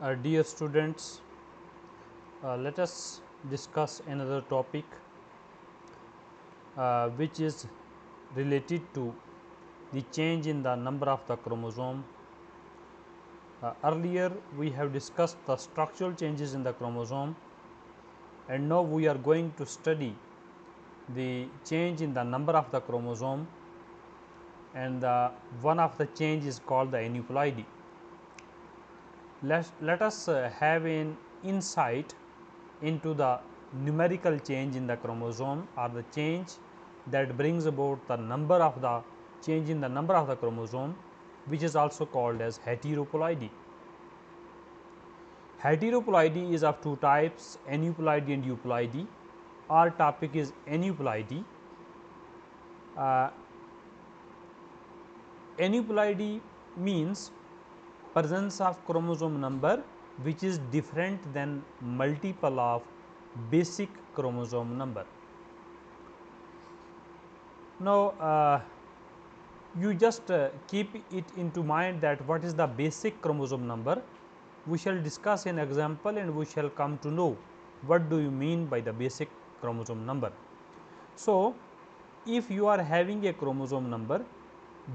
Dear students, let us discuss another topic which is related to the change in the number of the chromosome. Earlier we have discussed the structural changes in the chromosome, and now we are going to study the change in the number of the chromosome, and one of the change is called the aneuploidy. Let us have an insight into the numerical change in the chromosome, or the change that brings about the number of the change in the number of the chromosome, which is also called as heteroploidy. Heteroploidy is of two types, aneuploidy and euploidy. Our topic is aneuploidy. Aneuploidy means presence of chromosome number which is different than multiple of basic chromosome number. Now, you just keep it into mind that what is the basic chromosome number. We shall discuss an example and we shall come to know what do you mean by the basic chromosome number. So, if you are having a chromosome number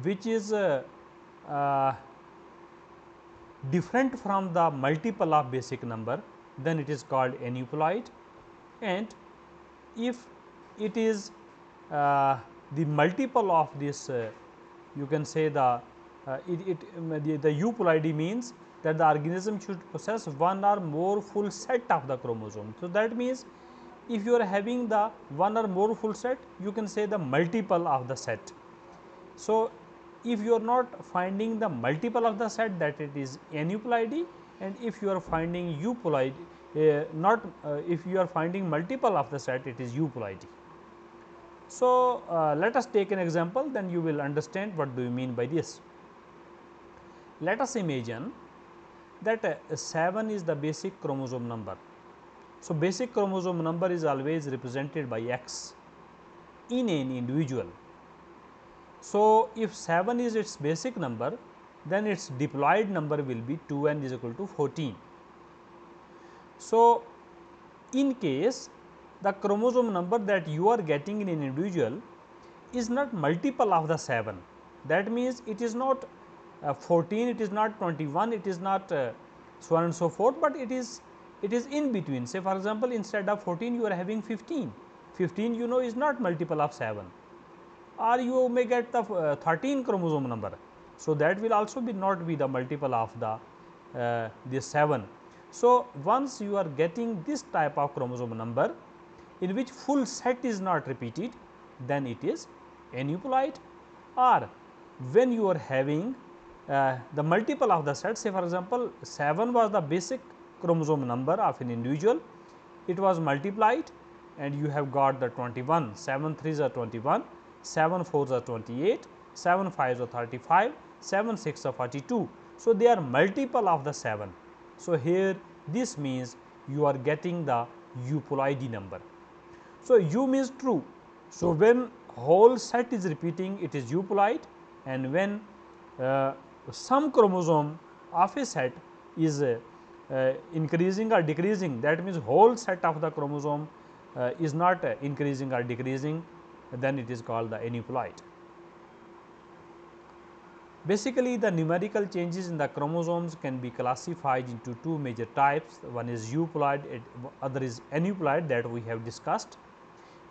which is different from the multiple of basic number, then it is called aneuploid, and if it is the multiple of this, you can say the euploidy means that the organism should possess one or more full set of the chromosome. So, that means if you are having the one or more full set, you can say the multiple of the set. So, if you are not finding the multiple of the set, that it is aneuploidy, and if you are finding euploidy, if you are finding multiple of the set, it is euploidy. So, let us take an example, then you will understand what do you mean by this. Let us imagine that 7 is the basic chromosome number. So, basic chromosome number is always represented by X in an individual. So, if 7 is its basic number, then its diploid number will be 2n is equal to 14. So, in case the chromosome number that you are getting in an individual is not multiple of the 7, that means it is not 14, it is not 21, it is not so on and so forth, but it is in between. Say for example, instead of 14 you are having 15, 15 you know is not multiple of 7, or you may get the 13 chromosome number. So, that will also be not be the multiple of the this 7. So, once you are getting this type of chromosome number in which full set is not repeated, then it is aneuploid. Or when you are having the multiple of the set, say for example, 7 was the basic chromosome number of an individual, it was multiplied and you have got the 21, 7 3s are 21, 7 4s are 28, 7 5s are 35, 7 6 are 42. So, they are multiple of the 7. So, here this means you are getting the euploidy number. So, U means true. So, when whole set is repeating, it is euploid, and when some chromosome of a set is increasing or decreasing, that means whole set of the chromosome is not increasing or decreasing, then it is called the aneuploid. Basically, the numerical changes in the chromosomes can be classified into two major types. One is euploid, other is aneuploid, that we have discussed.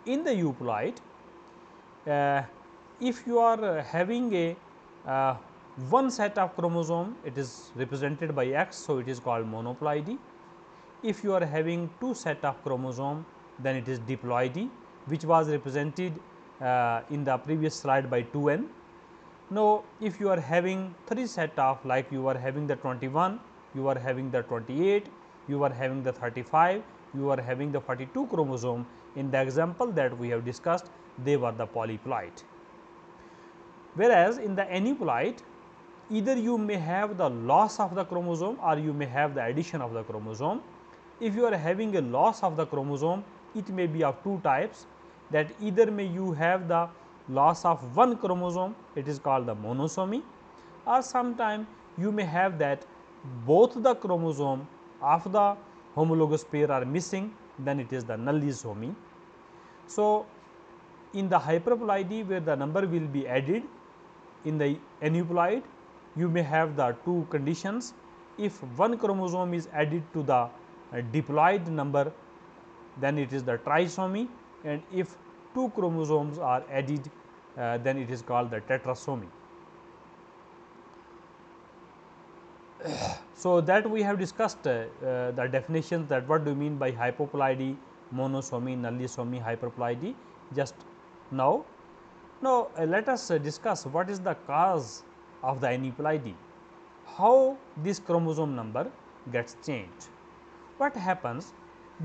In the euploid, if you are having a one set of chromosome, it is represented by X. So, it is called monoploidy. If you are having two set of chromosome, then it is diploidy, which was represented in the previous slide by 2n. Now, if you are having three set of, like you are having the 21, you are having the 28, you are having the 35, you are having the 42 chromosome, in the example that we have discussed, they were the polyploid. Whereas, in the aneuploid, either you may have the loss of the chromosome or you may have the addition of the chromosome. If you are having a loss of the chromosome, it may be of two types, that either may you have the loss of one chromosome, it is called the monosomy, or sometime you may have that both the chromosome of the homologous pair are missing, then it is the nullisomy. So, in the hyperploidy where the number will be added, in the aneuploid you may have the two conditions. If one chromosome is added to the diploid number, then it is the trisomy, and if two chromosomes are added, then it is called the tetrasomy. So, that we have discussed the definitions, that what do you mean by hypoploidy, monosomy, nullisomy, hyperploidy just now. Now, let us discuss what is the cause of the aneuploidy, how this chromosome number gets changed. What happens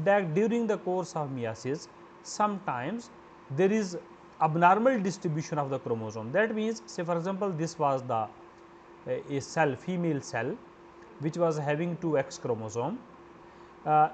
that during the course of meiosis, sometimes there is abnormal distribution of the chromosome. That means, say for example, this was the a cell, female cell, which was having 2 X chromosome.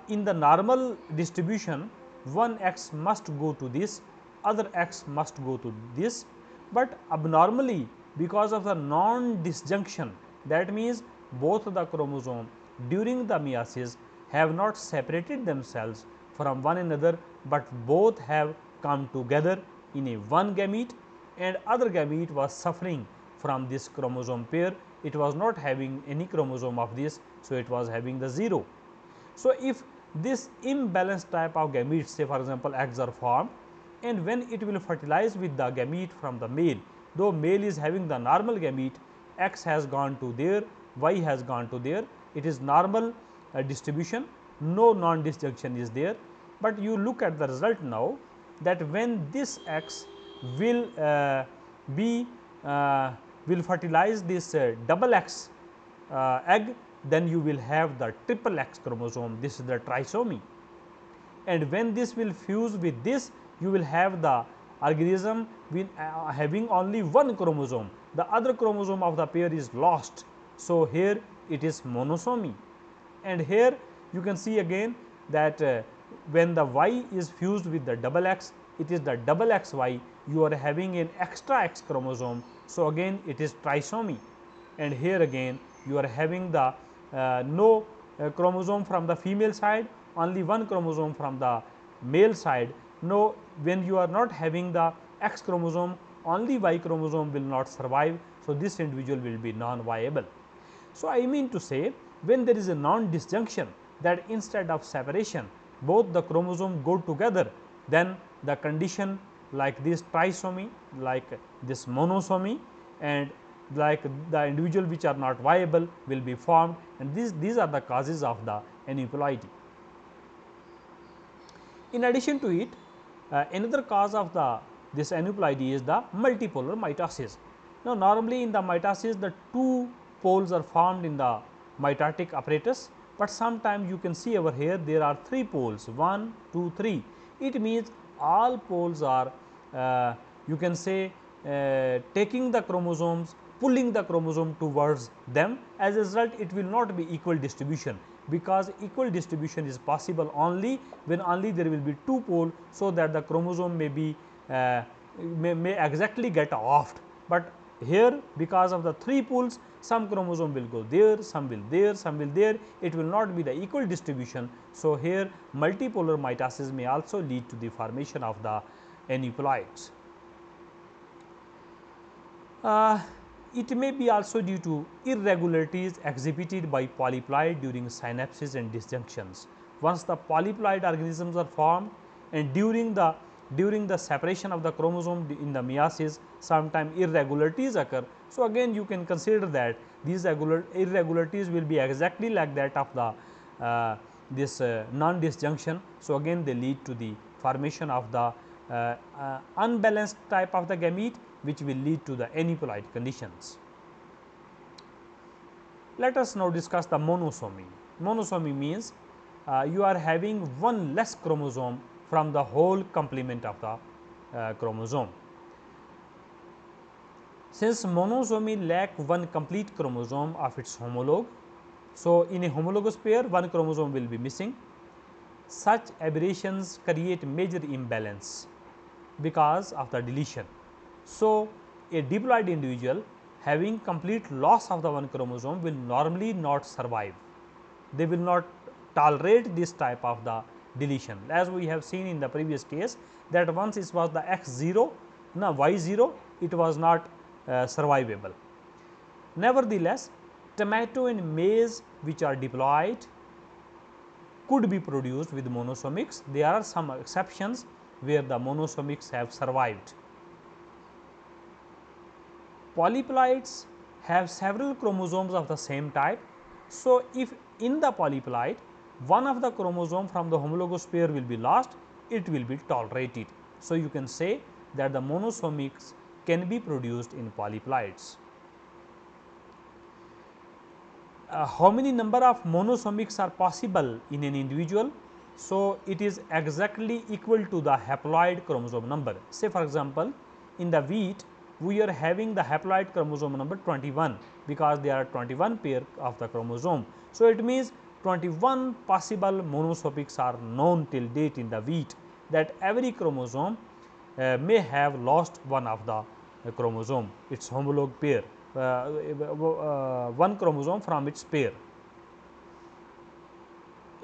In the normal distribution, one X must go to this, other X must go to this, but abnormally because of the non-disjunction, that means both the chromosome during the meiosis have not separated themselves from one another, but both have come together in a one gamete, and other gamete was suffering from this chromosome pair. It was not having any chromosome of this, so it was having the 0. So, if this imbalanced type of gametes, say for example, eggs are formed, and when it will fertilize with the gamete from the male, though male is having the normal gamete, X has gone to there, Y has gone to there, it is normal distribution, no non-disjunction is there. But you look at the result now, that when this X will will fertilize this double X egg, then you will have the triple X chromosome, this is the trisomy. And when this will fuse with this, you will have the organism with having only one chromosome, the other chromosome of the pair is lost. So, here it is monosomy, and here you can see again that when the Y is fused with the double X, it is the double XY, you are having an extra X chromosome. So, again it is trisomy, and here again you are having the no chromosome from the female side, only one chromosome from the male side. No, when you are not having the X chromosome, only Y chromosome will not survive. So, this individual will be non-viable. So, I mean to say, when there is a non-disjunction, that instead of separation both the chromosome go together, then the condition like this trisomy, like this monosomy, and like the individual which are not viable will be formed, and these are the causes of the aneuploidy. In addition to it, another cause of this aneuploidy is the multipolar mitosis. Now, normally in the mitosis the two poles are formed in the mitotic apparatus, but sometimes you can see over here there are 3 poles, 1, 2, 3. It means all poles are you can say taking the chromosomes, pulling the chromosome towards them. As a result, it will not be equal distribution, because equal distribution is possible only when only there will be 2 poles, so that the chromosome may be may exactly get oft. But here, because of the 3 poles, some chromosome will go there, some will there, some will there, it will not be the equal distribution. So, here multipolar mitosis may also lead to the formation of the aneuploids. It may be also due to irregularities exhibited by polyploid during synapses and disjunctions. Once the polyploid organisms are formed, and during the separation of the chromosome in the meiosis, sometimes irregularities occur. So, again you can consider that these irregularities will be exactly like that of the this non-disjunction. So, again they lead to the formation of the unbalanced type of the gamete, which will lead to the aneuploid conditions. Let us now discuss the monosomy. Monosomy means you are having one less chromosome from the whole complement of the chromosome. Since monosomy lack one complete chromosome of its homologue, so in a homologous pair one chromosome will be missing. Such aberrations create major imbalance because of the deletion. So, a diploid individual having complete loss of the one chromosome will normally not survive. They will not tolerate this type of the deletion, as we have seen in the previous case, that once it was the x0, now y0, it was not survivable. Nevertheless, tomato and maize which are diploid could be produced with monosomics. There are some exceptions where the monosomics have survived. Polyploids have several chromosomes of the same type. So, if in the polyploid one of the chromosome from the homologous pair will be lost, it will be tolerated. So, you can say that the monosomics can be produced in polyploids. How many number of monosomics are possible in an individual? So, it is exactly equal to the haploid chromosome number. Say for example, in the wheat we are having the haploid chromosome number 21, because there are 21 pair of the chromosome. So, it means 21 possible monosomics are known till date in the wheat, that every chromosome may have lost one of the chromosome, its homolog pair, one chromosome from its pair.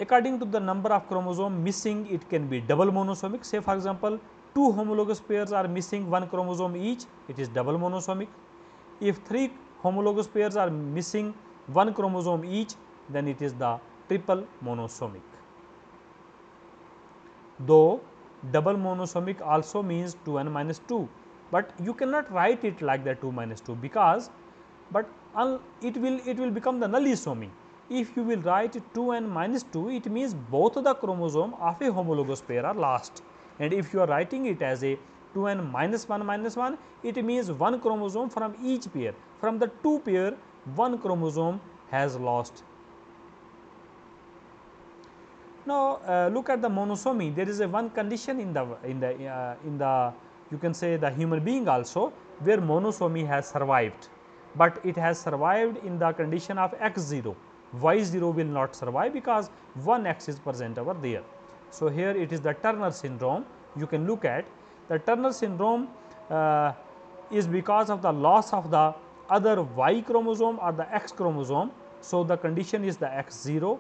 According to the number of chromosome missing, it can be double monosomic. Say for example, two homologous pairs are missing one chromosome each, it is double monosomic. If three homologous pairs are missing one chromosome each, then it is the triple monosomic. Though double monosomic also means 2n minus 2, but you cannot write it like that 2 minus 2, because but it will become the nullisomy. If you will write 2n minus 2, it means both the chromosome of a homologous pair are lost, and if you are writing it as a 2n minus 1, it means one chromosome from each pair. From the two pair, one chromosome has lost. Now, look at the monosomy. There is a one condition in the you can say the human being also, where monosomy has survived, but it has survived in the condition of x0. Y0 will not survive, because one x is present over there. So, here it is the Turner syndrome. You can look at the Turner syndrome is because of the loss of the other Y chromosome or the X chromosome. So, the condition is the x0.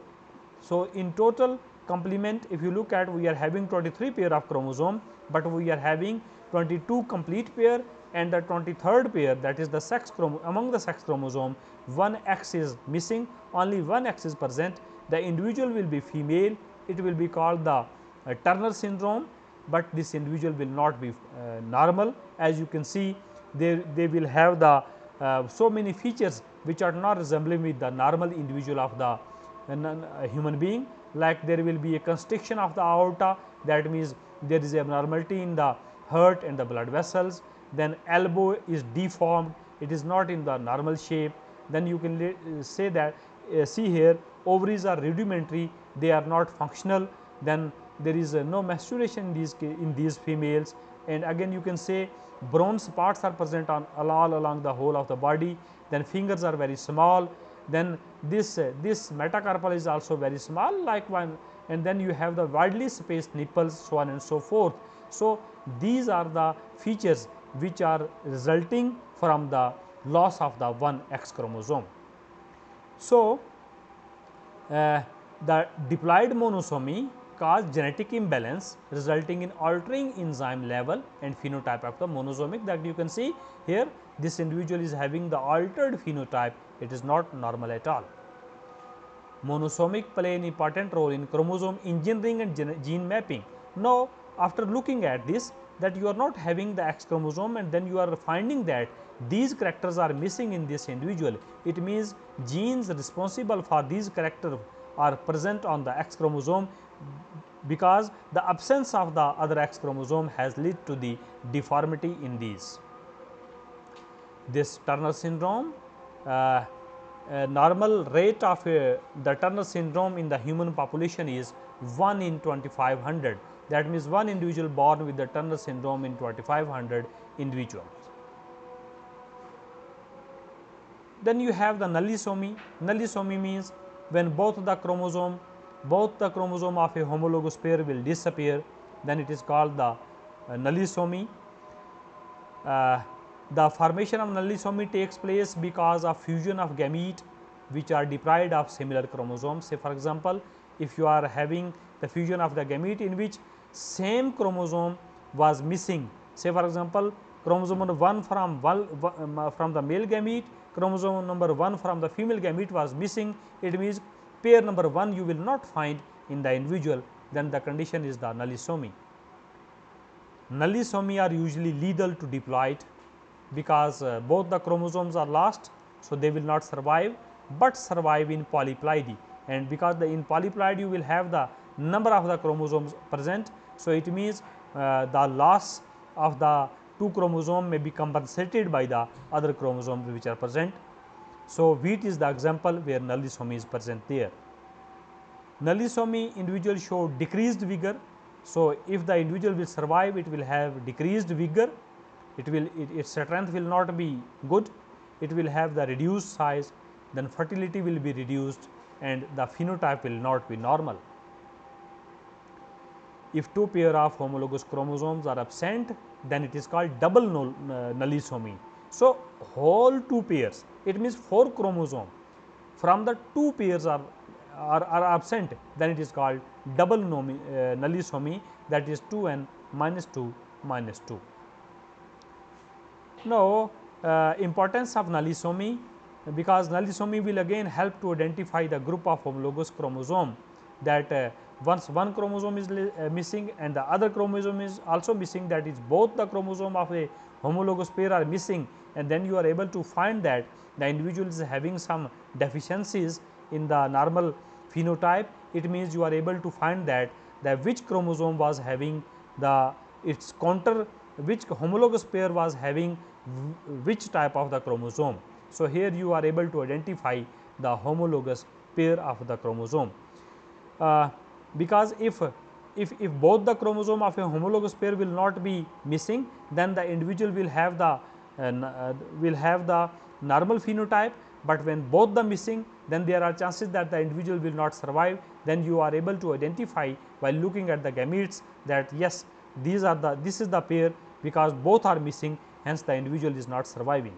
So, in total complement, if you look at, we are having 23 pair of chromosome, but we are having 22 complete pair, and the 23rd pair, that is the sex chromosome, among the sex chromosome one X is missing, only one X is present. The individual will be female, it will be called the Turner syndrome, but this individual will not be normal. As you can see, they will have the so many features which are not resembling with the normal individual of the human being, like there will be a constriction of the aorta, that means there is abnormality in the heart and the blood vessels. Then elbow is deformed, it is not in the normal shape. Then you can say that see here, ovaries are rudimentary, they are not functional. Then there is no maturation in these females, and again you can say bronze spots are present on all along the whole of the body. Then fingers are very small. Then this metacarpal is also very small, like one, and then you have the widely spaced nipples, so on and so forth. So, these are the features which are resulting from the loss of the one X chromosome. So, the diploid monosomy cause genetic imbalance, resulting in altering enzyme level and phenotype of the monosomic, that you can see here, this individual is having the altered phenotype, it is not normal at all. Monosomic play an important role in chromosome engineering and gene mapping. Now, after looking at this, that you are not having the X chromosome, and then you are finding that these characters are missing in this individual, it means genes responsible for these characters are present on the X chromosome, because the absence of the other X chromosome has led to the deformity in these. This Turner syndrome, normal rate of the Turner syndrome in the human population is 1 in 2500. That means, one individual born with the Turner syndrome in 2500 individuals. Then you have the nullisomy. Nullisomy means when both the chromosome of a homologous pair will disappear, then it is called the nullisomy. The formation of nullisomy takes place because of fusion of gamete which are deprived of similar chromosomes. Say for example, if you are having the fusion of the gamete in which same chromosome was missing, say for example, chromosome number 1 from the male gamete, chromosome number 1 from the female gamete was missing, it means pair number 1 you will not find in the individual, then the condition is the nullisomy. Nullisomy are usually lethal to diploid because both the chromosomes are lost. So, they will not survive, but survive in polyploidy, and because in polyploid you will have the number of the chromosomes present. So, it means the loss of the two chromosomes may be compensated by the other chromosomes which are present. So, wheat is the example where nullisomy is present there. Nullisomy individual show decreased vigor. So, if the individual will survive, it will have decreased vigor, its strength will not be good, it will have the reduced size, then fertility will be reduced and the phenotype will not be normal. If two pair of homologous chromosomes are absent, then it is called double nullisomy. So, whole two pairs, it means 4 chromosomes from the 2 pairs are absent, then it is called double nullisomy, that is 2n minus 2 minus 2. Now, importance of nullisomy, because nullisomy will again help to identify the group of homologous chromosome, that once one chromosome is missing and the other chromosome is also missing, that is both the chromosome of a homologous pair are missing, and then you are able to find that the individual is having some deficiencies in the normal phenotype. It means you are able to find that which chromosome was having the its counter, which homologous pair was having which type of the chromosome. So, here you are able to identify the homologous pair of the chromosome, because if both the chromosome of a homologous pair will not be missing, then the individual will have the normal phenotype, but when both the missing, then there are chances that the individual will not survive. Then you are able to identify while looking at the gametes that yes, this is the pair, because both are missing, hence the individual is not surviving.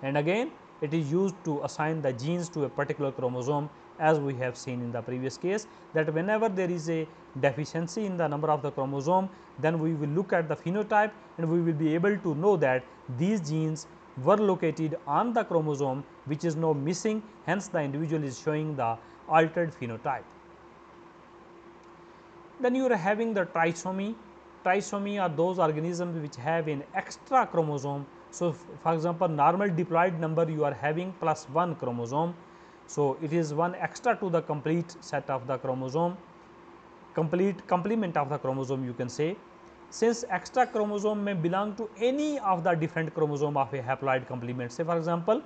And again it is used to assign the genes to a particular chromosome, as we have seen in the previous case, that whenever there is a deficiency in the number of the chromosome, then we will look at the phenotype and we will be able to know that these genes were located on the chromosome which is now missing, hence the individual is showing the altered phenotype. Then you are having the trisomy. Trisomy are those organisms which have an extra chromosome. So, for example, normal diploid number you are having plus 1 chromosome. So, it is one extra to the complete set of the chromosome, complete complement of the chromosome you can say. Since extra chromosome may belong to any of the different chromosome of a haploid complement. Say for example,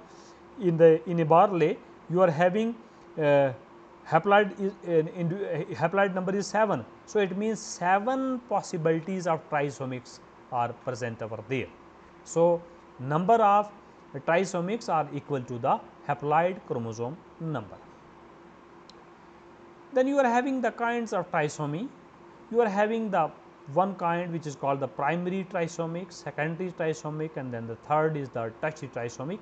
in a Barley you are having haploid number is 7. So, it means 7 possibilities of trisomics are present over there. So, number of trisomics are equal to the haploid chromosome number. Then you are having the kinds of trisomy. You are having the one kind which is called the primary trisomic, secondary trisomic, and then the third is the tertiary trisomic.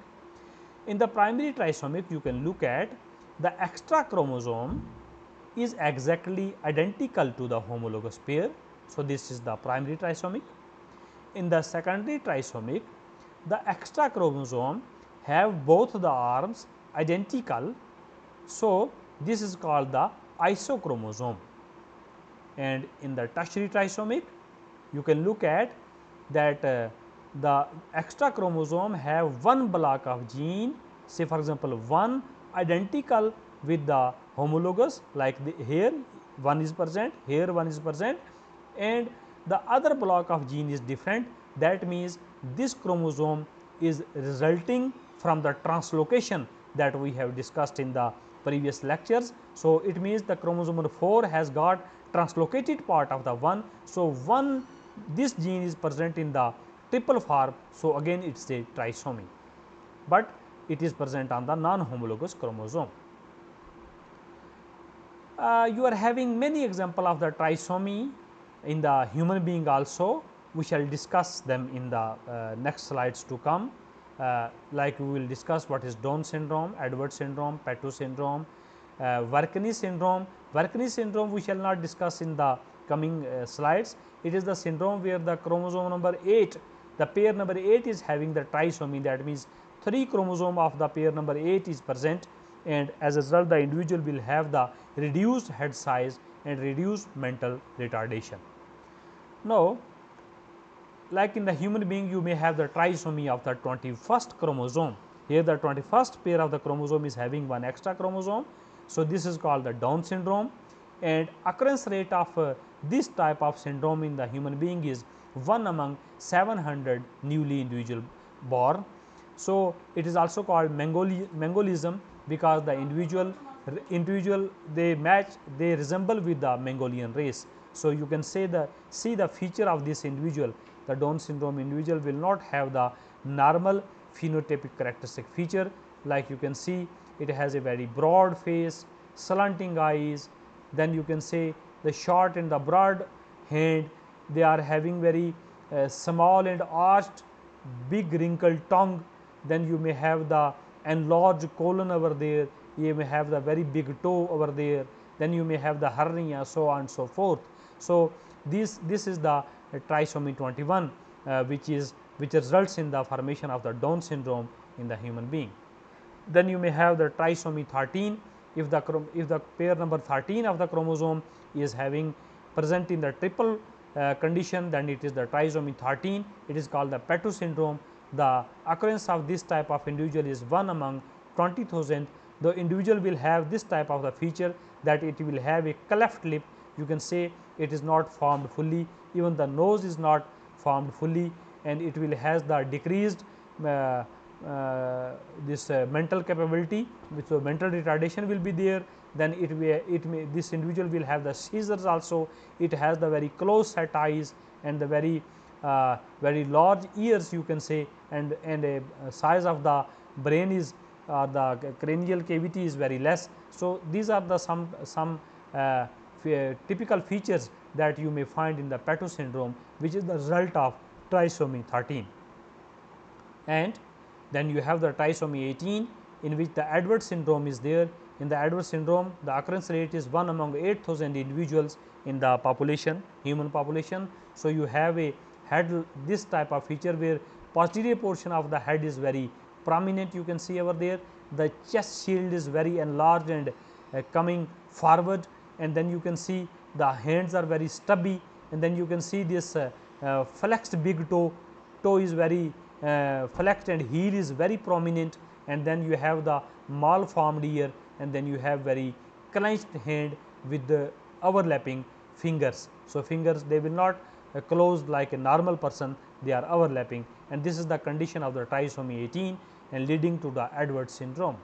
In the primary trisomic, you can look at the extra chromosome is exactly identical to the homologous pair. So, this is the primary trisomic. In the secondary trisomic, the extra chromosome have both the arms identical. So, this is called the isochromosome. And in the tertiary trisomic, you can look at that the extra chromosome have one block of gene, say for example, one identical with the homologous, like here one is present, here one is present, and the other block of gene is different. That means this chromosome is resulting from the translocation that we have discussed in the previous lectures. So, it means the chromosome number 4 has got translocated part of the one. So, this gene is present in the triple form. So, again it is a trisomy, but it is present on the non-homologous chromosome. You are having many example of the trisomy in the human being also. we shall discuss them in the next slides to come. Like we will discuss what is Down syndrome, Edwards syndrome, Peto syndrome, Varkney syndrome. Varkney syndrome we shall not discuss in the coming slides. It is the syndrome where the chromosome number 8, the pair number 8 is having the trisomy, that means 3 chromosome of the pair number 8 is present, and as a result the individual will have the reduced head size and reduced mental retardation. Now, like in the human being, you may have the trisomy of the 21st chromosome. Here the 21st pair of the chromosome is having one extra chromosome. So, this is called the Down syndrome, and occurrence rate of this type of syndrome in the human being is 1 among 700 newly individual born. So, it is also called Mengelism because the individual they match, they resemble with the Mongolian race. So, you can see the feature of this individual. The Down syndrome individual will not have the normal phenotypic characteristic feature, like you can see it has a very broad face, slanting eyes, then you can say the short and the broad hand, they are having very small and arched big wrinkled tongue, then you may have the enlarged colon over there, you may have the very big toe over there, then you may have the hernia, so on and so forth. So, this is the trisomy 21, which results in the formation of the Down syndrome in the human being. Then you may have the trisomy 13, if the pair number 13 of the chromosome is having present in the triple condition, then it is the trisomy 13, it is called the Peto syndrome. The occurrence of this type of individual is 1 among 20,000. The individual will have this type of the feature, that it will have a cleft lip, you can say it is not formed fully, even the nose is not formed fully, and it will has the decreased this mental capability, which mental retardation will be there. Then it may this individual will have the seizures also. It has the very close set eyes and the very large ears, you can say, and a size of the brain is the cranial cavity is very less. So, these are the some typical features that you may find in the Peto syndrome, which is the result of trisomy 13. And then you have the trisomy 18, in which the Edwards syndrome is there. In the Edwards syndrome, the occurrence rate is 1 among 8,000 individuals in the population, human population. So, you have a head this type of feature where posterior portion of the head is very prominent, you can see over there. The chest shield is very enlarged and coming forward, and then you can see the hands are very stubby, and then you can see this flexed big toe is very flexed and heel is very prominent, and then you have the malformed ear, and then you have very clenched hand with the overlapping fingers. So, fingers they will not close like a normal person, they are overlapping, and this is the condition of the trisomy 18 and leading to the Edwards syndrome.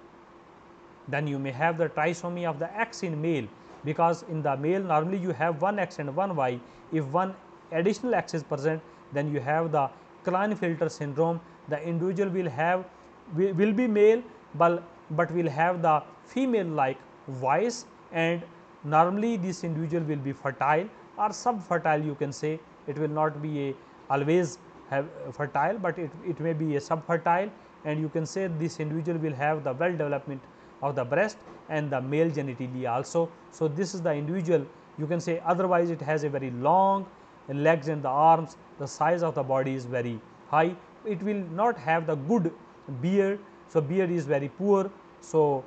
Then you may have the trisomy of the X in male, because in the male normally you have one X and one Y. If one additional X is present, then you have the Klinefelter syndrome. The individual will be male, but will have the female like voice, and normally this individual will be fertile or subfertile, you can say. It will not be always have fertile, but it may be a subfertile, and you can say this individual will have the well development of the breast and the male genitalia also. So, this is the individual, you can say, otherwise it has a very long legs and the arms, the size of the body is very high. It will not have the good beard, so beard is very poor. So,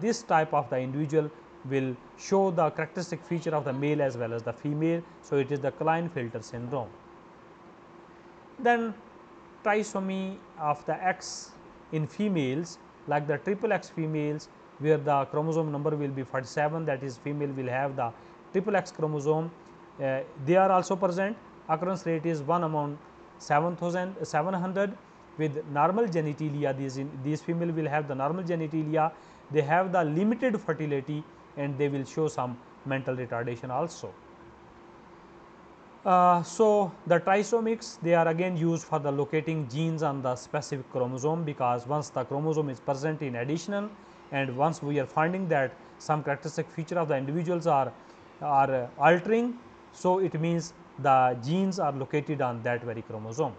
this type of the individual will show the characteristic feature of the male as well as the female. So, it is the Klinefelter syndrome. Then trisomy of the X in females, like the triple X females, where the chromosome number will be 47, that is female will have the triple X chromosome, they are also present. Occurrence rate is 1 among 700 with normal genitalia. These female will have the normal genitalia, they have the limited fertility, and they will show some mental retardation also. So, the trisomics, they are again used for the locating genes on the specific chromosome, because once the chromosome is present in addition, and once we are finding that some characteristic feature of the individuals are altering, so it means the genes are located on that very chromosome.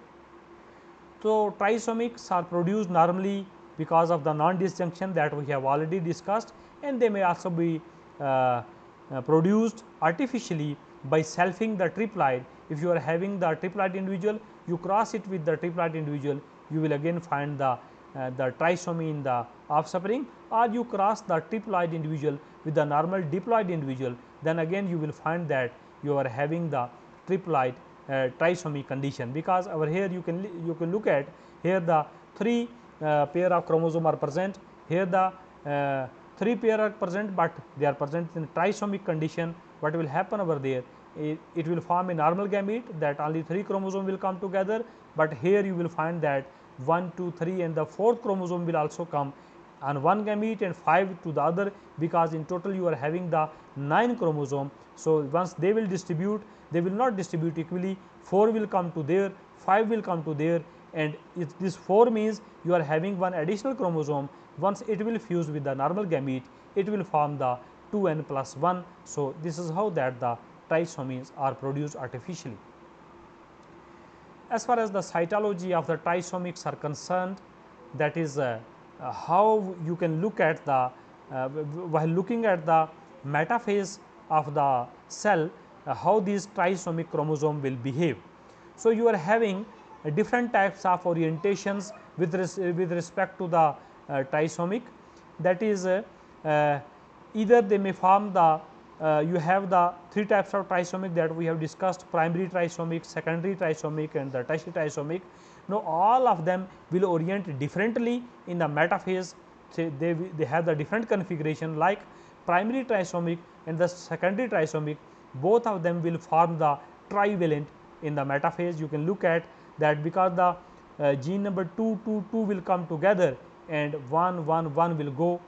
So, trisomics are produced normally because of the non-disjunction that we have already discussed, and they may also be produced artificially by selfing the triploid. If you are having the triploid individual, you cross it with the triploid individual, you will again find the trisomy in the offspring, or you cross the triploid individual with the normal diploid individual, then again you will find that you are having the triploid trisomy condition, because over here you can look at here the 3 pair of chromosome are present, here the 3 pair are present, but they are present in trisomic condition. What will happen over there? It will form a normal gamete that only 3 chromosome will come together, but here you will find that 1, 2, 3 and the 4th chromosome will also come on one gamete and 5 to the other, because in total you are having the 9 chromosome. So, once they will distribute, they will not distribute equally, 4 will come to there, 5 will come to there, and if this 4 means you are having one additional chromosome. Once it will fuse with the normal gamete, it will form the 2n plus 1. So, this is how that the trisomies are produced artificially. As far as the cytology of the trisomics are concerned, that is how you can look at the while looking at the metaphase of the cell, how these trisomic chromosome will behave. So, you are having different types of orientations with respect to the trisomic, that is either they may form the you have the 3 types of trisomic that we have discussed: primary trisomic, secondary trisomic and the tertiary trisomic. Now, all of them will orient differently in the metaphase. Say they have the different configuration, like primary trisomic and the secondary trisomic, both of them will form the trivalent in the metaphase. You can look at that, because the gene number 2, 2, 2 will come together and 1, 1, 1 will go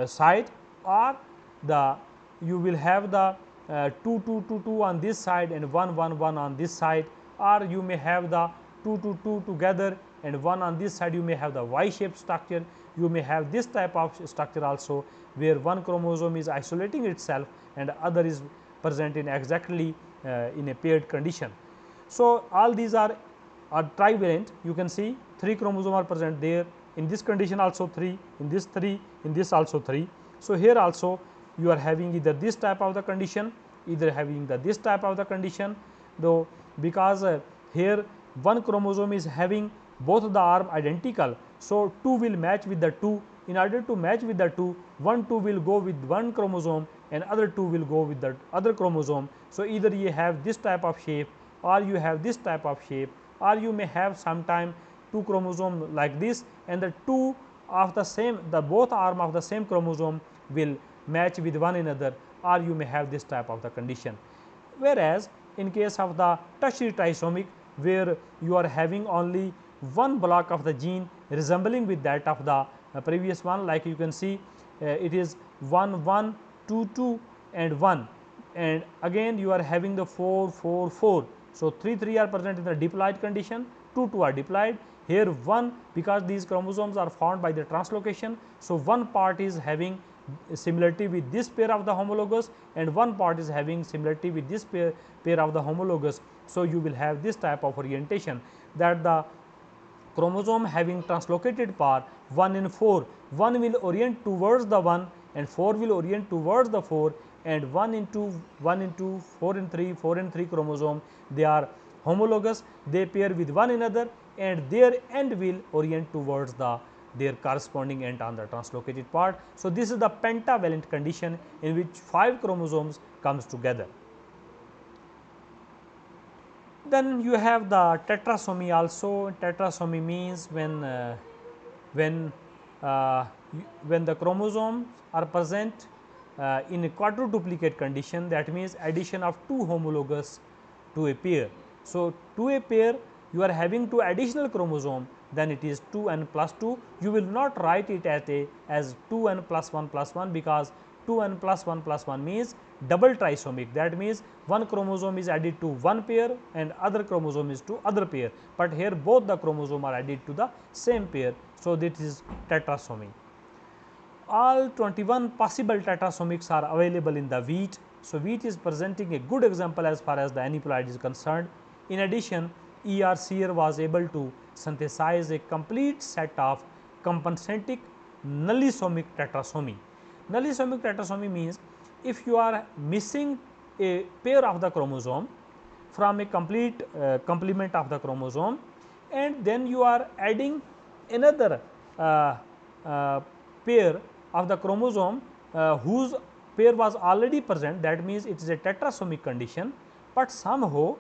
side, or the you will have the 2, 2, 2, 2 on this side and 1, 1, 1 on this side, or you may have the 2, 2, 2 together and 1 on this side. You may have the Y shaped structure. You may have this type of structure also, where one chromosome is isolating itself and other is present in exactly in a paired condition. So, all these are trivalent. You can see 3 chromosomes are present there, in this condition also 3, in this 3, in this also 3. So, here also you are having either this type of the condition, either having the this type of the condition, though because here one chromosome is having both the arm identical. So, 2 will match with the 2. In order to match with the 2, 1 2 will go with one chromosome and other 2 will go with the other chromosome. So, either you have this type of shape or you have this type of shape, or you may have sometime 2 chromosomes like this, and the 2 of the same, the both arm of the same chromosome will match with one another, or you may have this type of the condition. Whereas, in case of the tertiary trisomic, where you are having only one block of the gene resembling with that of the previous one, like you can see it is 1 1 2 2 and 1, and again you are having the 4 4 4. So, 3 3 are present in the diploid condition, 2 2 are diploid. Here 1, because these chromosomes are formed by the translocation. So, one part is having similarity with this pair of the homologous and one part is having similarity with this pair of the homologous. So, you will have this type of orientation, that the chromosome having translocated part 1 and 4, 1 will orient towards the 1 and 4 will orient towards the 4, and 1 into 4 and 3, 4 and 3 chromosome, they are homologous, they pair with one another and their end will orient towards their corresponding end on the translocated part. So, this is the pentavalent condition in which 5 chromosomes comes together. Then you have the tetrasomy also. Tetrasomy means when the chromosomes are present in a quadruplicate condition, that means addition of 2 homologous to a pair. So, to a pair you are having 2 additional chromosome, then it is 2n plus 2. You will not write it as 2n plus 1 because 2n plus 1 means double trisomic. That means one chromosome is added to one pair and other chromosome is to other pair, but here both the chromosome are added to the same pair. So, this is tetrasomy. All 21 possible tetrasomics are available in the wheat. So, wheat is presenting a good example as far as the aneuploid is concerned. In addition, E.R. Sear was able to synthesize a complete set of compensating nullisomic tetrasomy. Nullisomic tetrasomy means if you are missing a pair of the chromosome from a complete complement of the chromosome, and then you are adding another uh, uh, pair of the chromosome whose pair was already present, that means it is a tetrasomic condition, but somehow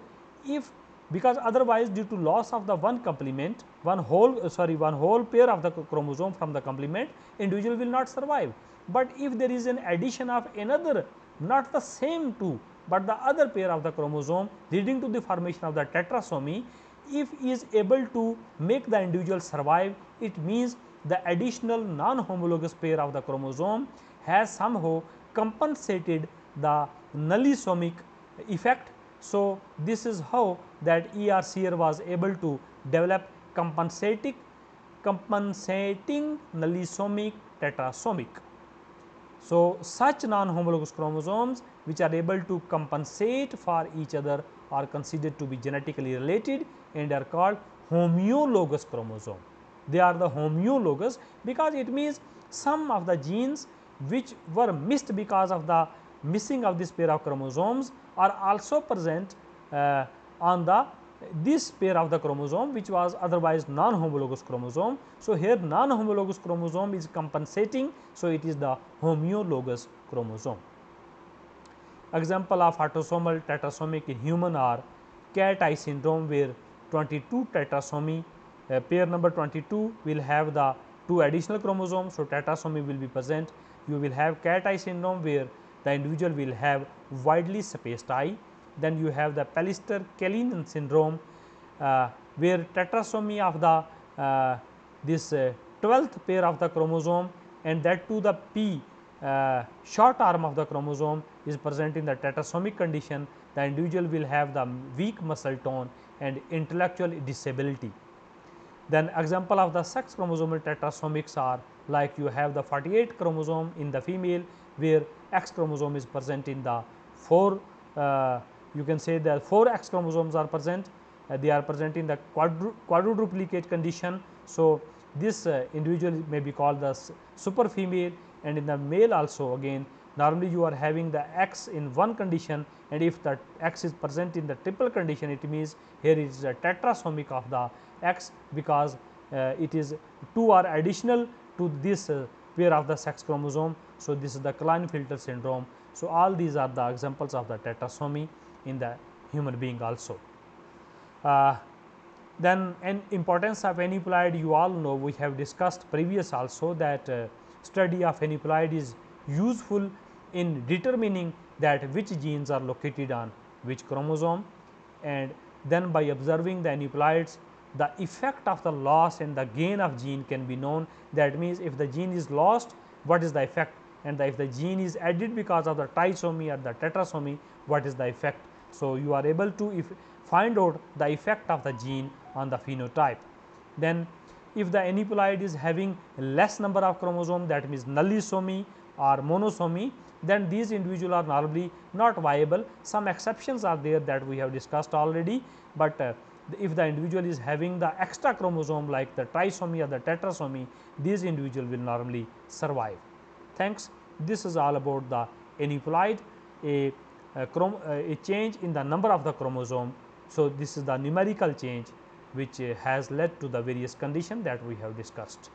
if because otherwise due to loss of the one complement, one whole pair of the chromosome from the complement, individual will not survive. But if there is an addition of another, not the same two, but the other pair of the chromosome leading to the formation of the tetrasomy, if is able to make the individual survive, it means the additional non-homologous pair of the chromosome has somehow compensated the nullisomic effect. So, this is how that E.R. Sear was able to develop compensating nullisomic tetrasomic. So, such non-homologous chromosomes which are able to compensate for each other are considered to be genetically related and are called homologous chromosome. They are the homologous because it means some of the genes which were missed because of the missing of this pair of chromosomes are also present on the this pair of the chromosome which was otherwise non-homologous chromosome. So, here non-homologous chromosome is compensating. So, it is the homologous chromosome. Example of autosomal tetrasomic in human are cat eye syndrome, where 22 tetrasomy, pair number 22 will have the 2 additional chromosomes. So, tetrasomy will be present. You will have cat eye syndrome where the individual will have widely spaced eye. Then you have the Pallister-Killian syndrome where tetrasomy of the this 12th pair of the chromosome, and that too the P short arm of the chromosome is present in the tetrasomic condition. The individual will have the weak muscle tone and intellectual disability. Then example of the sex chromosomal tetrasomics are like you have the 48 chromosome in the female, where X chromosome is present in the 4 you can say the 4 X chromosomes are present, they are present in the quadruplicate condition. So, this individual may be called the super female, and in the male also again normally you are having the X in one condition, and if the X is present in the triple condition, it means here is a tetrasomic of the X because it is 2 are additional to this pair of the sex chromosome. So, this is the Klinefelter syndrome. So, all these are the examples of the tetrasomy in the human being also. Then an importance of aneuploid, you all know, we have discussed previous also that study of aneuploid is useful in determining that which genes are located on which chromosome, and then by observing the aneuploids the effect of the loss and the gain of gene can be known. That means, if the gene is lost, what is the effect, and if the gene is added because of the trisomy or the tetrasomy, what is the effect. So, you are able to find out the effect of the gene on the phenotype. Then if the aneuploid is having less number of chromosomes, that means nullisomy or monosomy, then these individuals are normally not viable. Some exceptions are there that we have discussed already, but if the individual is having the extra chromosome like the trisomy or the tetrasomy, these individuals will normally survive. Thanks. This is all about the aneuploid, a change in the number of the chromosome. So, this is the numerical change which has led to the various conditions that we have discussed.